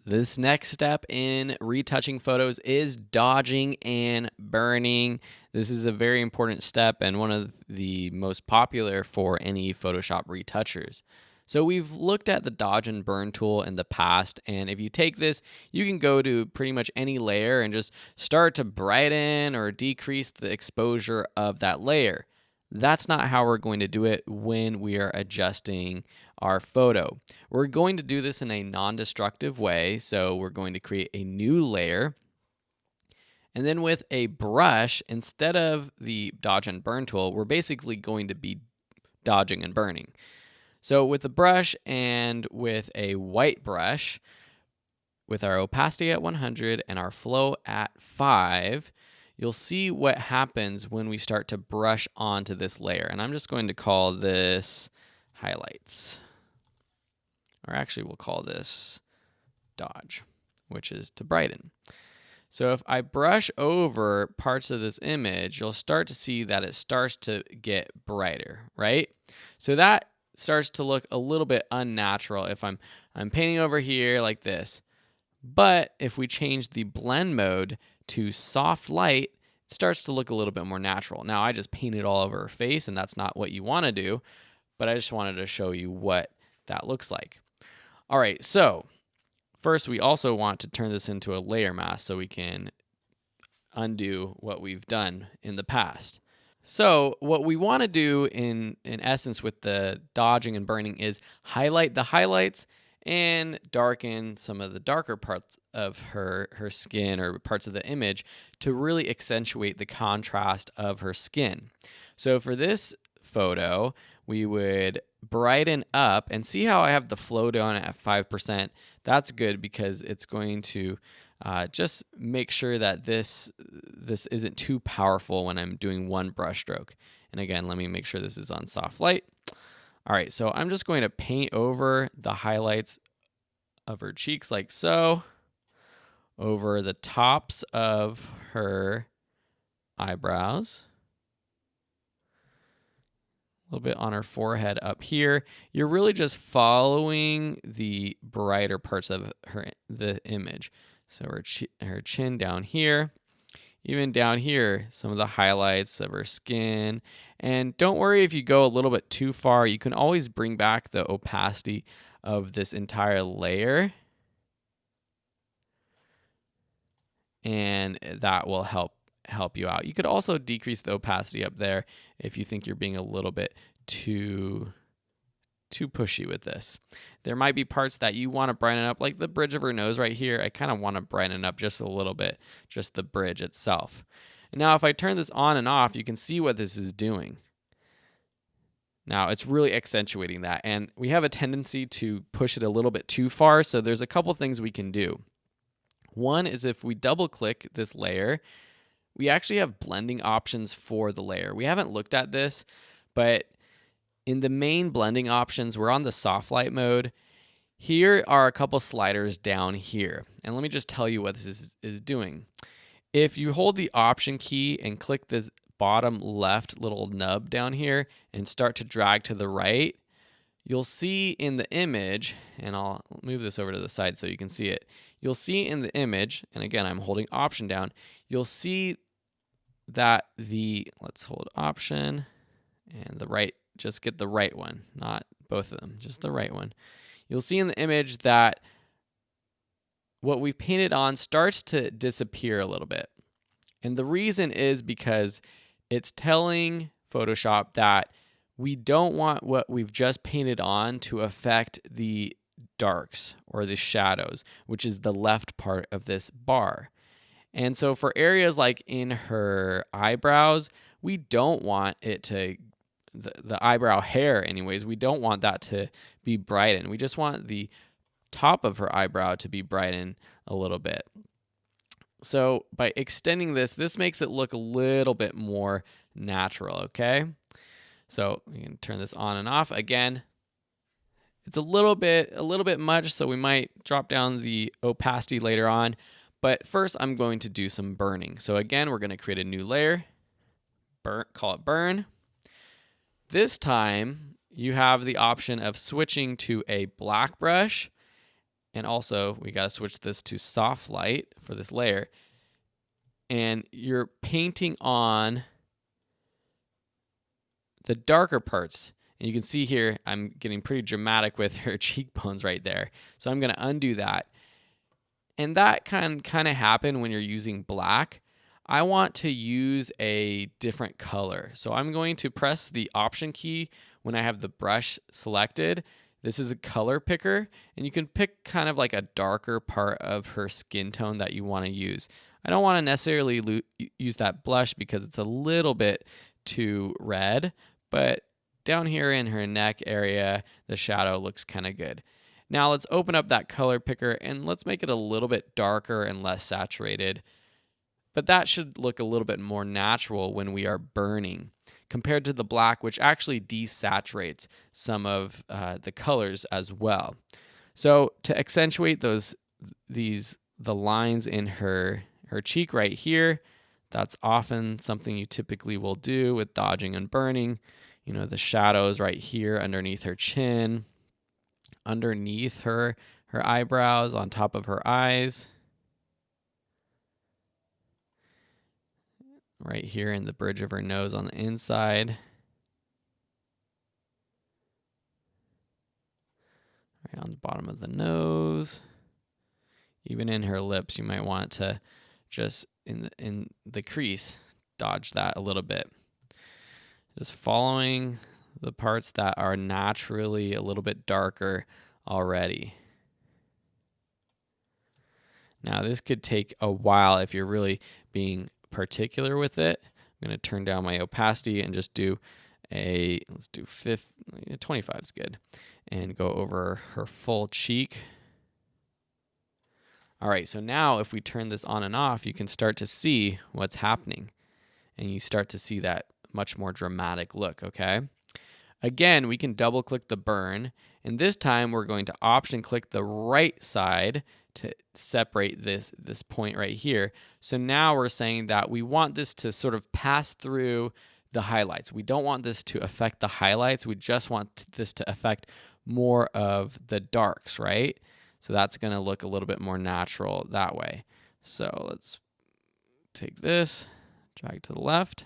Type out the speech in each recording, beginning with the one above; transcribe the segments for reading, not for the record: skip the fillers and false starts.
This next step in retouching photos is dodging and burning. This is a very important step and one of the most popular for any Photoshop retouchers. So we've looked at the dodge and burn tool in the past, and if you take this, you can go to pretty much any layer and just start to brighten or decrease the exposure of that layer. That's not how we're going to do it when we are adjusting our photo. We're going to do this in a non-destructive way, so we're going to create a new layer. And then with a brush, instead of the dodge and burn tool, we're basically going to be dodging and burning. So with the brush and with a white brush, with our opacity at 100 and our flow at 5, you'll see what happens when we start to brush onto this layer. And I'm just going to call this highlights. Or actually, we'll call this dodge, which is to brighten. So if I brush over parts of this image, you'll start to see that it starts to get brighter, right? So that starts to look a little bit unnatural if I'm painting over here like this. But if we change the blend mode to soft light, it starts to look a little bit more natural. Now, I just painted all over her face, and that's not what you want to do, but I just wanted to show you what that looks like. All right, so first we also want to turn this into a layer mask so we can undo what we've done in the past. So what we want to do in essence with the dodging and burning is highlight the highlights and darken some of the darker parts of her skin or parts of the image to really accentuate the contrast of her skin. So for this photo, we would brighten up and see how I have the flow down at 5%. That's good because it's going to just make sure that this isn't too powerful when I'm doing one brush stroke. And again, let me make sure this is on soft light. All right, so I'm just going to paint over the highlights of her cheeks like so, over the tops of her eyebrows, a little bit on her forehead up here. You're really just following the brighter parts of the image. So her chin down here, even down here, some of the highlights of her skin. And don't worry if you go a little bit too far. You can always bring back the opacity of this entire layer, and that will help you out. You could also decrease the opacity up there if you think you're being a little bit too pushy with this. There might be parts that you want to brighten up, like the bridge of her nose right here. I kind of want to brighten up just a little bit, just the bridge itself. And now if I turn this on and off, you can see what this is doing. Now it's really accentuating that, and we have a tendency to push it a little bit too far, so there's a couple things we can do. One is if we double click this layer, we actually have blending options for the layer. We haven't looked at this, but in the main blending options, we're on the soft light mode. Here are a couple sliders down here. And let me just tell you what this is doing. If you hold the option key and click this bottom left little nub down here and start to drag to the right, you'll see in the image, and I'll move this over to the side so you can see it. You'll see in the image, and again, I'm holding option down, you'll see that let's hold option and the right, just get the right one, not both of them, just the right one. You'll see in the image that what we painted on starts to disappear a little bit. And the reason is because it's telling Photoshop that we don't want what we've just painted on to affect the darks or the shadows, which is the left part of this bar. And so for areas like in her eyebrows, we don't want it to the eyebrow hair anyways, we don't want that to be brightened. We just want the top of her eyebrow to be brightened a little bit. So by extending this makes it look a little bit more natural, okay? So we can turn this on and off. Again, it's a little bit much, so we might drop down the opacity later on. But first I'm going to do some burning. So again, we're going to create a new layer, call it burn. This time, you have the option of switching to a black brush And also, we got to switch this to soft light for this layer. And you're painting on the darker parts. And you can see here, I'm getting pretty dramatic with her cheekbones right there. So I'm going to undo that. And that can kind of happen when you're using black. I want to use a different color. So I'm going to press the Option key when I have the brush selected. This is a color picker, and you can pick kind of like a darker part of her skin tone that you want to use. I don't want to necessarily use that blush because it's a little bit too red, but down here in her neck area, the shadow looks kind of good. Now let's open up that color picker and let's make it a little bit darker and less saturated. But that should look a little bit more natural when we are burning compared to the black, which actually desaturates some of the colors as well. So to accentuate the lines in her cheek right here, that's often something you typically will do with dodging and burning. You know, the shadows right here underneath her chin, underneath her eyebrows, on top of her eyes. Right here in the bridge of her nose on the inside. Right on the bottom of the nose. Even in her lips, you might want to just in the crease, dodge that a little bit. Just following the parts that are naturally a little bit darker already. Now this could take a while if you're really being particular with it. I'm going to turn down my opacity and just do let's do 25 is good, and go over her full cheek. All right, so now if we turn this on and off, you can start to see what's happening, and you start to see that much more dramatic look, okay? Again, we can double click the burn, and this time we're going to Option click the right side to separate this point right here. So now we're saying that we want this to sort of pass through the highlights. We don't want this to affect the highlights. We just want this to affect more of the darks, right? So that's going to look a little bit more natural that way. So let's take this, drag to the left.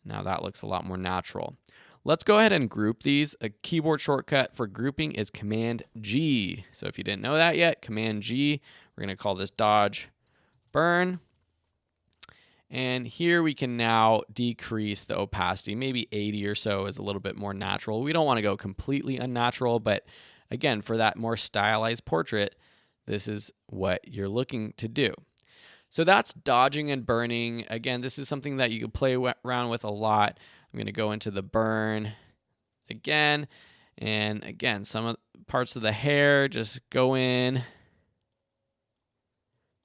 Now that looks a lot more natural. Let's go ahead and group these. A keyboard shortcut for grouping is Command G. So if you didn't know that yet, Command G, we're going to call this dodge burn. And here we can now decrease the opacity. Maybe 80 or so is a little bit more natural. We don't want to go completely unnatural, but again, for that more stylized portrait, this is what you're looking to do. So that's dodging and burning. Again, this is something that you can play around with a lot. I'm going to go into the burn again. And again, some of parts of the hair, just go in.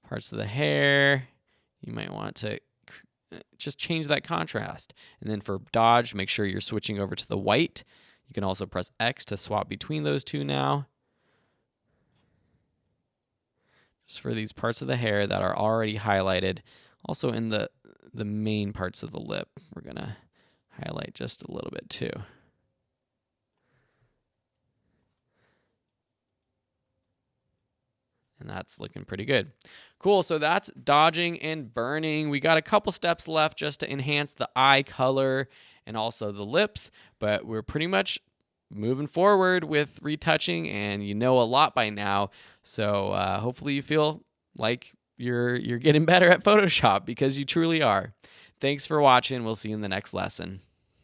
Parts of the hair, you might want to just change that contrast. And then for dodge, make sure you're switching over to the white. You can also press X to swap between those two now. Just for these parts of the hair that are already highlighted. Also in the main parts of the lip, we're going to highlight just a little bit too. And that's looking pretty good. Cool, so that's dodging and burning. We got a couple steps left just to enhance the eye color and also the lips, but we're pretty much moving forward with retouching, and you know a lot by now. So hopefully you feel like you're getting better at Photoshop, because you truly are. Thanks for watching. We'll see you in the next lesson.